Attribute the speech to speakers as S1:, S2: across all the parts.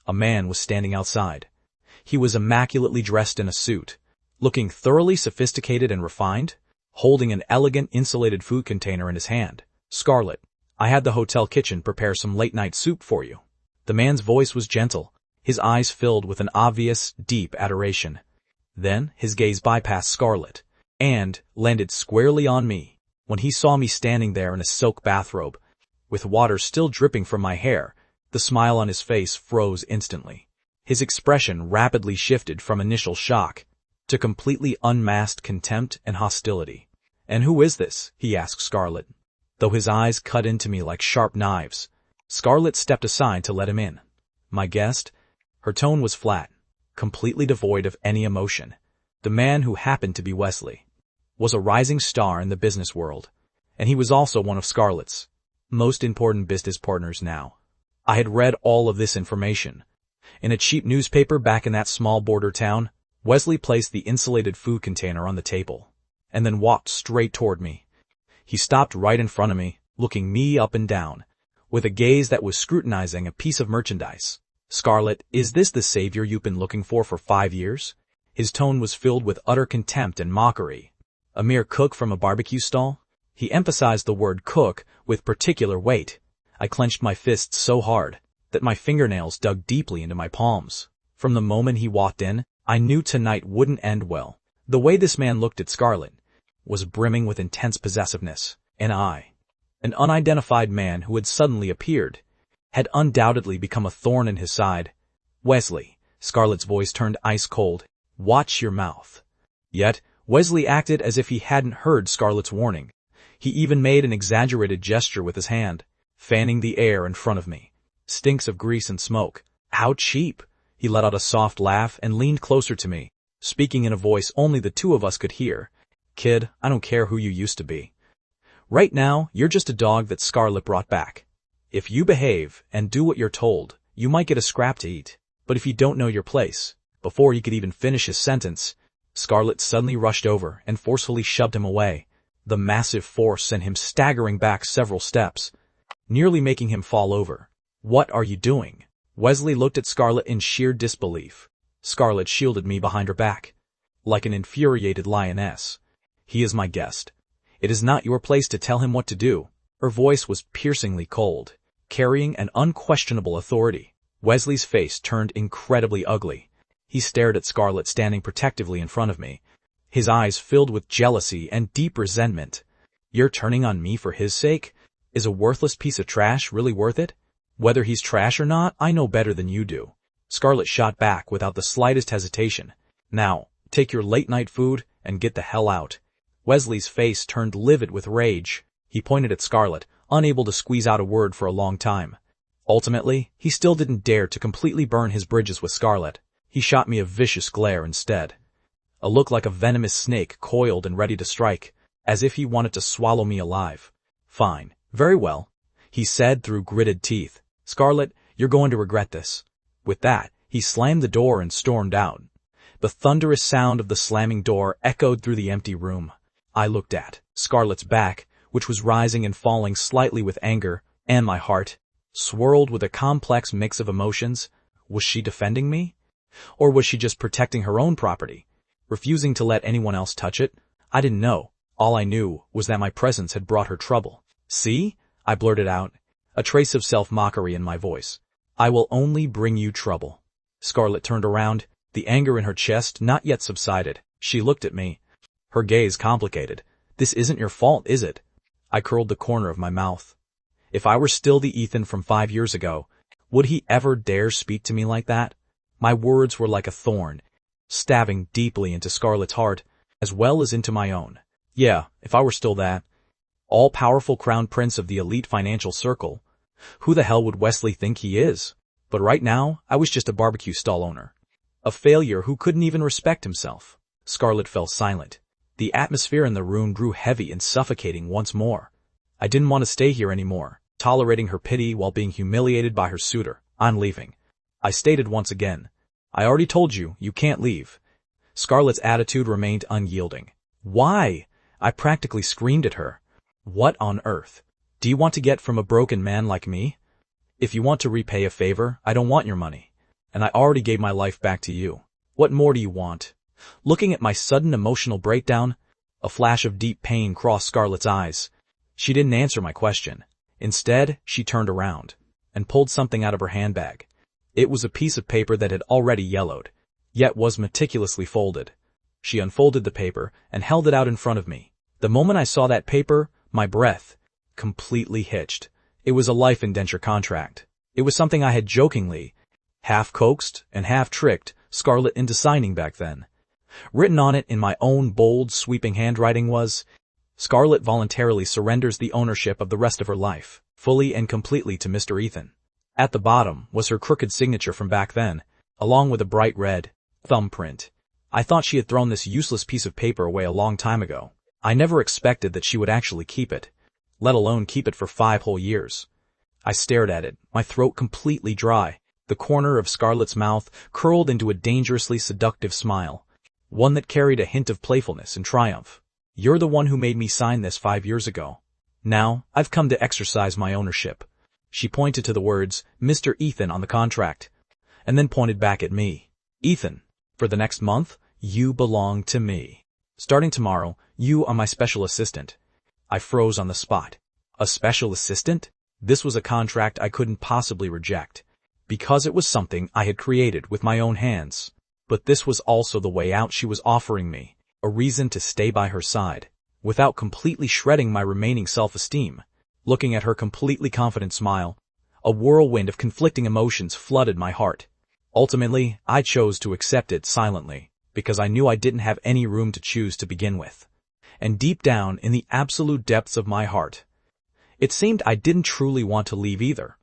S1: A man was standing outside. He was immaculately dressed in a suit, looking thoroughly sophisticated and refined, holding an elegant insulated food container in his hand. "Scarlett, I had the hotel kitchen prepare some late-night soup for you." The man's voice was gentle, his eyes filled with an obvious, deep adoration. Then his gaze bypassed Scarlett and landed squarely on me. When he saw me standing there in a silk bathrobe, with water still dripping from my hair, the smile on his face froze instantly. His expression rapidly shifted from initial shock to completely unmasked contempt and hostility. "And who is this?" he asked Scarlett. Though his eyes cut into me like sharp knives, Scarlett stepped aside to let him in. "My guest?" Her tone was flat, completely devoid of any emotion. The man, who happened to be Wesley, was a rising star in the business world, and he was also one of Scarlett's most important business partners now. I had read all of this information in a cheap newspaper back in that small border town. Wesley placed the insulated food container on the table, and then walked straight toward me. He stopped right in front of me, looking me up and down, with a gaze that was scrutinizing a piece of merchandise. "Scarlett, is this the savior you've been looking for 5 years?" His tone was filled with utter contempt and mockery. "A mere cook from a barbecue stall?" He emphasized the word cook with particular weight. I clenched my fists so hard that my fingernails dug deeply into my palms. From the moment he walked in, I knew tonight wouldn't end well. The way this man looked at Scarlett was brimming with intense possessiveness, and I, an unidentified man who had suddenly appeared, had undoubtedly become a thorn in his side. "Wesley," Scarlett's voice turned ice cold, "watch your mouth." Yet, Wesley acted as if he hadn't heard Scarlett's warning. He even made an exaggerated gesture with his hand, fanning the air in front of me. "Stinks of grease and smoke. How cheap." He let out a soft laugh and leaned closer to me, speaking in a voice only the two of us could hear. "Kid, I don't care who you used to be. Right now, you're just a dog that Scarlett brought back. If you behave and do what you're told, you might get a scrap to eat. But if you don't know your place," before he could even finish his sentence, Scarlett suddenly rushed over and forcefully shoved him away. The massive force sent him staggering back several steps, nearly making him fall over. "What are you doing?" Wesley looked at Scarlett in sheer disbelief. Scarlett shielded me behind her back, like an infuriated lioness. "He is my guest. It is not your place to tell him what to do." Her voice was piercingly cold, carrying an unquestionable authority. Wesley's face turned incredibly ugly. He stared at Scarlett standing protectively in front of me, his eyes filled with jealousy and deep resentment. "You're turning on me for his sake? Is a worthless piece of trash really worth it? Whether he's trash or not, I know better than you do." Scarlett shot back without the slightest hesitation. "Now, take your late-night food and get the hell out." Wesley's face turned livid with rage. He pointed at Scarlett, unable to squeeze out a word for a long time. Ultimately, he still didn't dare to completely burn his bridges with Scarlett. He shot me a vicious glare instead. A look like a venomous snake coiled and ready to strike, as if he wanted to swallow me alive. "Fine. Very well," he said through gritted teeth. "Scarlett, you're going to regret this." With that, he slammed the door and stormed out. The thunderous sound of the slamming door echoed through the empty room. I looked at Scarlett's back, which was rising and falling slightly with anger, and my heart swirled with a complex mix of emotions. Was she defending me? Or was she just protecting her own property, refusing to let anyone else touch it? I didn't know. All I knew was that my presence had brought her trouble. "See?" I blurted out, a trace of self-mockery in my voice. "I will only bring you trouble." Scarlett turned around, the anger in her chest not yet subsided. She looked at me, her gaze complicated. "This isn't your fault, is it?" I curled the corner of my mouth. If I were still the Ethan from 5 years ago, would he ever dare speak to me like that? My words were like a thorn, stabbing deeply into Scarlett's heart, as well as into my own. Yeah, if I were still that all-powerful crown prince of the elite financial circle, who the hell would Wesley think he is? But right now, I was just a barbecue stall owner, a failure who couldn't even respect himself. Scarlett fell silent. The atmosphere in the room grew heavy and suffocating once more. I didn't want to stay here anymore, tolerating her pity while being humiliated by her suitor. "I'm leaving." I stated once again. "I already told you, you can't leave." Scarlett's attitude remained unyielding. "Why?" I practically screamed at her. "What on earth do you want to get from a broken man like me? If you want to repay a favor, I don't want your money. and I already gave my life back to you. What more do you want? Looking at my sudden emotional breakdown, a flash of deep pain crossed Scarlett's eyes. She didn't answer my question. Instead, she turned around and pulled something out of her handbag. It was a piece of paper that had already yellowed, yet was meticulously folded. She unfolded the paper and held it out in front of me. The moment I saw that paper, my breath completely hitched. It was a life indenture contract. It was something I had jokingly, half coaxed and half tricked Scarlett into signing back then. Written on it in my own bold, sweeping handwriting was, Scarlett voluntarily surrenders the ownership of the rest of her life, fully and completely to Mr. Ethan. At the bottom was her crooked signature from back then, along with a bright red thumbprint. I thought she had thrown this useless piece of paper away a long time ago. I never expected that she would actually keep it, let alone keep it for 5 whole years. I stared at it, my throat completely dry, the corner of Scarlett's mouth curled into a dangerously seductive smile, one that carried a hint of playfulness and triumph. You're the one who made me sign this 5 years ago. Now, I've come to exercise my ownership. She pointed to the words, Mr. Ethan on the contract, and then pointed back at me. Ethan, for the next month, you belong to me. Starting tomorrow, you are my special assistant. I froze on the spot. A special assistant? This was a contract I couldn't possibly reject, because it was something I had created with my own hands. But this was also the way out she was offering me, a reason to stay by her side, without completely shredding my remaining self-esteem. Looking at her completely confident smile, a whirlwind of conflicting emotions flooded my heart. Ultimately, I chose to accept it silently, because I knew I didn't have any room to choose to begin with. And deep down, in the absolute depths of my heart, it seemed I didn't truly want to leave either.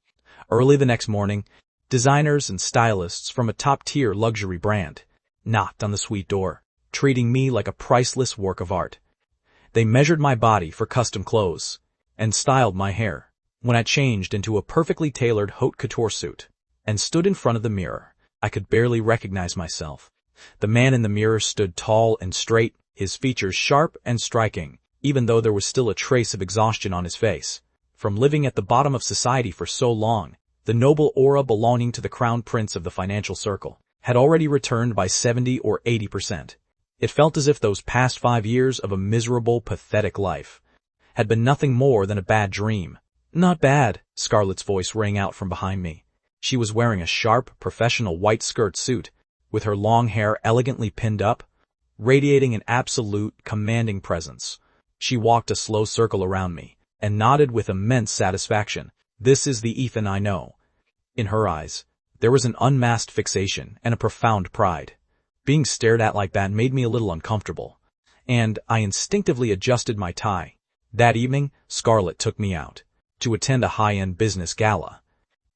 S1: Early the next morning, designers and stylists from a top-tier luxury brand knocked on the suite door, treating me like a priceless work of art. They measured my body for custom clothes and styled my hair. When I changed into a perfectly tailored haute couture suit and stood in front of the mirror, I could barely recognize myself. The man in the mirror stood tall and straight, his features sharp and striking, even though there was still a trace of exhaustion on his face. From living at the bottom of society for so long, the noble aura belonging to the crown prince of the financial circle had already returned by 70 or 80%. It felt as if those past 5 years of a miserable, pathetic life had been nothing more than a bad dream. Not bad, Scarlett's voice rang out from behind me. She was wearing a sharp, professional white skirt suit, with her long hair elegantly pinned up, radiating an absolute, commanding presence. She walked a slow circle around me, and nodded with immense satisfaction. This is the Ethan I know. In her eyes, there was an unmasked fixation and a profound pride. Being stared at like that made me a little uncomfortable, and I instinctively adjusted my tie. That evening, Scarlett took me out to attend a high-end business gala.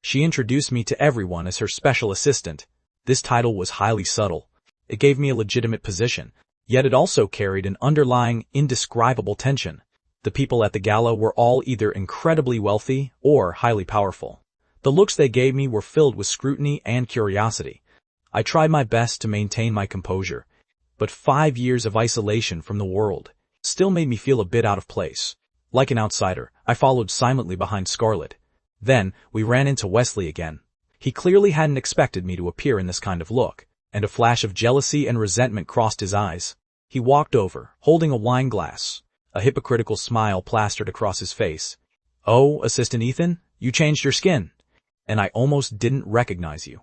S1: She introduced me to everyone as her special assistant. This title was highly subtle. It gave me a legitimate position, yet it also carried an underlying, indescribable tension. The people at the gala were all either incredibly wealthy or highly powerful. The looks they gave me were filled with scrutiny and curiosity. I tried my best to maintain my composure, but 5 years of isolation from the world still made me feel a bit out of place. Like an outsider, I followed silently behind Scarlett. Then, we ran into Wesley again. He clearly hadn't expected me to appear in this kind of look, and a flash of jealousy and resentment crossed his eyes. He walked over, holding a wine glass. A hypocritical smile plastered across his face. Oh, Assistant Ethan, you changed your skin, and I almost didn't recognize you.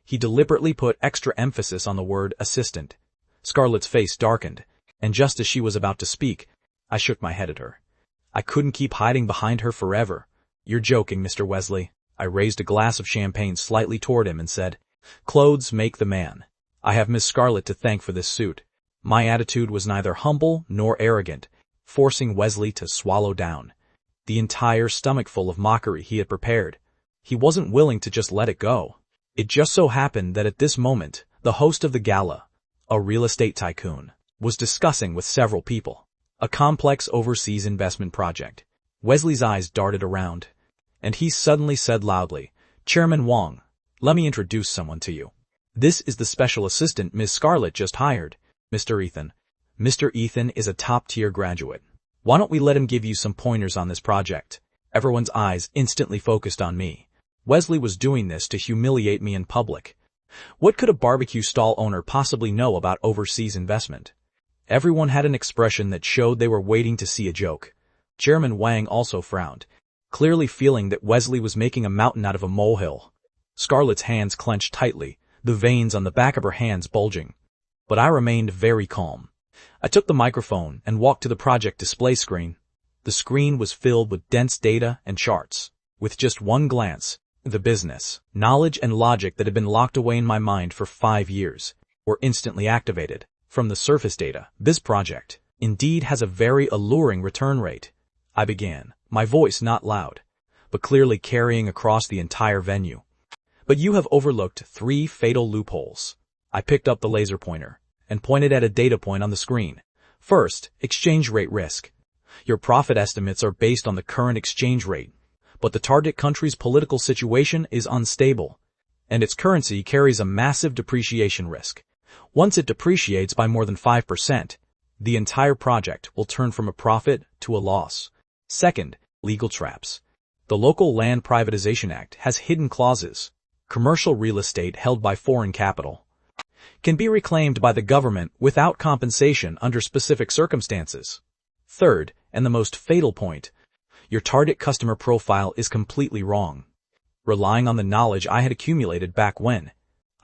S1: He deliberately put extra emphasis on the word assistant. Scarlett's face darkened, and just as she was about to speak, I shook my head at her. I couldn't keep hiding behind her forever. You're joking, Mr. Wesley. I raised a glass of champagne slightly toward him and said, Clothes make the man. I have Miss Scarlett to thank for this suit. My attitude was neither humble nor arrogant, forcing Wesley to swallow down the entire stomachful of mockery he had prepared. He wasn't willing to just let it go. It just so happened that at this moment, the host of the gala, a real estate tycoon, was discussing with several people a complex overseas investment project. Wesley's eyes darted around, and he suddenly said loudly, Chairman Wong, let me introduce someone to you. This is the special assistant Miss Scarlett just hired, Mr. Ethan. Mr. Ethan is a top-tier graduate. Why don't we let him give you some pointers on this project? Everyone's eyes instantly focused on me. Wesley was doing this to humiliate me in public. What could a barbecue stall owner possibly know about overseas investment? Everyone had an expression that showed they were waiting to see a joke. Chairman Wang also frowned, clearly feeling that Wesley was making a mountain out of a molehill. Scarlett's hands clenched tightly, the veins on the back of her hands bulging. But I remained very calm. I took the microphone and walked to the project display screen. The screen was filled with dense data and charts. With just one glance, the business, knowledge and logic that had been locked away in my mind for 5 years were instantly activated. From the surface data, this project indeed has a very alluring return rate. I began, my voice not loud, but clearly carrying across the entire venue. But you have overlooked 3 fatal loopholes. I picked up the laser pointer and pointed at a data point on the screen. First, exchange rate risk. Your profit estimates are based on the current exchange rate, but the target country's political situation is unstable, and its currency carries a massive depreciation risk. Once it depreciates by more than 5%, the entire project will turn from a profit to a loss. Second, legal traps. The Local Land Privatization Act has hidden clauses. Commercial real estate held by foreign capital can be reclaimed by the government without compensation under specific circumstances. Third, and the most fatal point, your target customer profile is completely wrong. Relying on the knowledge I had accumulated back when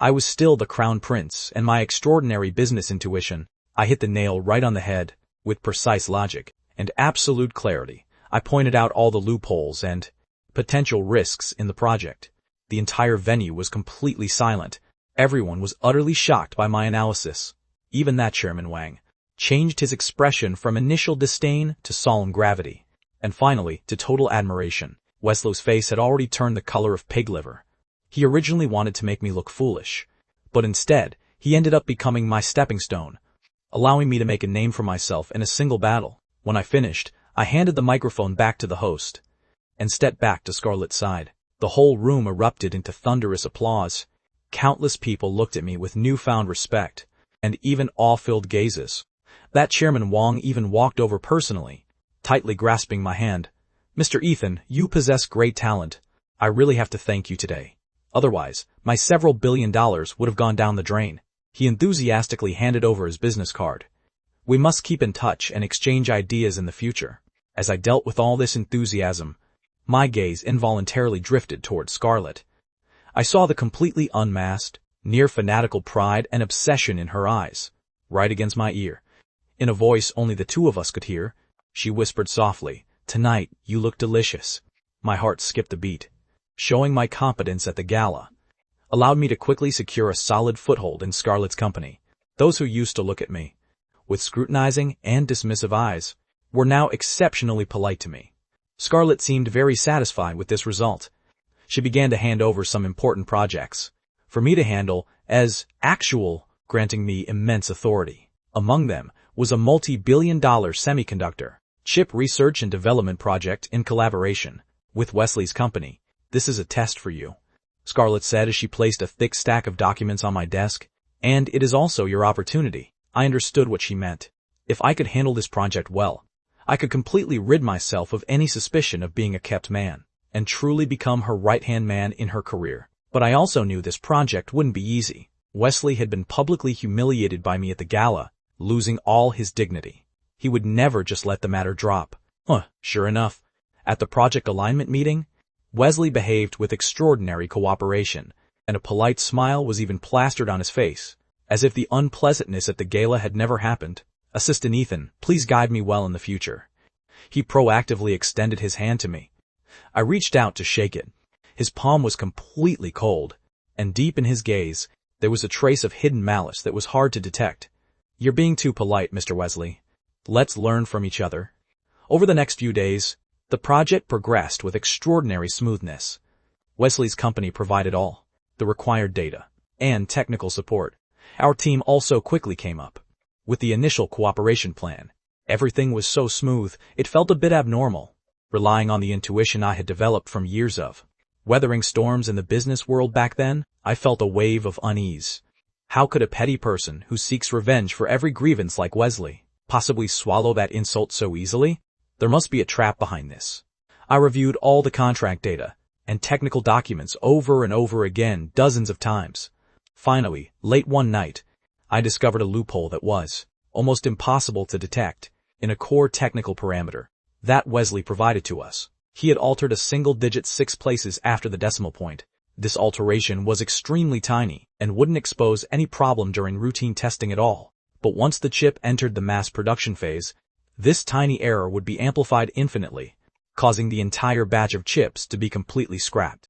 S1: I was still the crown prince and my extraordinary business intuition, I hit the nail right on the head. With precise logic and absolute clarity, I pointed out all the loopholes and potential risks in the project. The entire venue was completely silent. Everyone was utterly shocked by my analysis. Even that Chairman Wang changed his expression from initial disdain to solemn gravity, and finally to total admiration. Wesley's face had already turned the color of pig liver. He originally wanted to make me look foolish, but instead, he ended up becoming my stepping stone, allowing me to make a name for myself in a single battle. When I finished, I handed the microphone back to the host and stepped back to Scarlett's side. The whole room erupted into thunderous applause. Countless people looked at me with newfound respect and even awe-filled gazes. That Chairman Wang even walked over personally, tightly grasping my hand. "Mr. Ethan, you possess great talent. I really have to thank you today. Otherwise, my several $billion would have gone down the drain." He enthusiastically handed over his business card. "We must keep in touch and exchange ideas in the future." As I dealt with all this enthusiasm, my gaze involuntarily drifted toward Scarlett. I saw the completely unmasked, near-fanatical pride and obsession in her eyes, right against my ear. In a voice only the two of us could hear, she whispered softly, "Tonight, you look delicious." My heart skipped a beat. Showing my competence at the gala allowed me to quickly secure a solid foothold in Scarlett's company. Those who used to look at me with scrutinizing and dismissive eyes were now exceptionally polite to me. Scarlett seemed very satisfied with this result. She began to hand over some important projects for me to handle as actual, granting me immense authority. Among them was a multi-billion-dollar semiconductor chip research and development project in collaboration with Wesley's company. "This is a test for you," Scarlett said as she placed a thick stack of documents on my desk. "And it is also your opportunity." I understood what she meant. If I could handle this project well, I could completely rid myself of any suspicion of being a kept man and truly become her right-hand man in her career. But I also knew this project wouldn't be easy. Wesley had been publicly humiliated by me at the gala, losing all his dignity. He would never just let the matter drop. Sure enough, at the project alignment meeting, Wesley behaved with extraordinary cooperation, and a polite smile was even plastered on his face, as if the unpleasantness at the gala had never happened. "Assistant Ethan, please guide me well in the future." He proactively extended his hand to me. I reached out to shake it. His palm was completely cold, and deep in his gaze, there was a trace of hidden malice that was hard to detect. "You're being too polite, Mr. Wesley. Let's learn from each other." Over the next few days, the project progressed with extraordinary smoothness. Wesley's company provided all the required data and technical support. Our team also quickly came up with the initial cooperation plan. Everything was so smooth, it felt a bit abnormal. Relying on the intuition I had developed from years of weathering storms in the business world back then, I felt a wave of unease. How could a petty person who seeks revenge for every grievance like Wesley possibly swallow that insult so easily? There must be a trap behind this. I reviewed all the contract data and technical documents over and over again dozens of times. Finally, late one night, I discovered a loophole that was almost impossible to detect in a core technical parameter that Wesley provided to us. He had altered a single digit 6 places after the decimal point. This alteration was extremely tiny and wouldn't expose any problem during routine testing at all. But once the chip entered the mass production phase, this tiny error would be amplified infinitely, causing the entire batch of chips to be completely scrapped.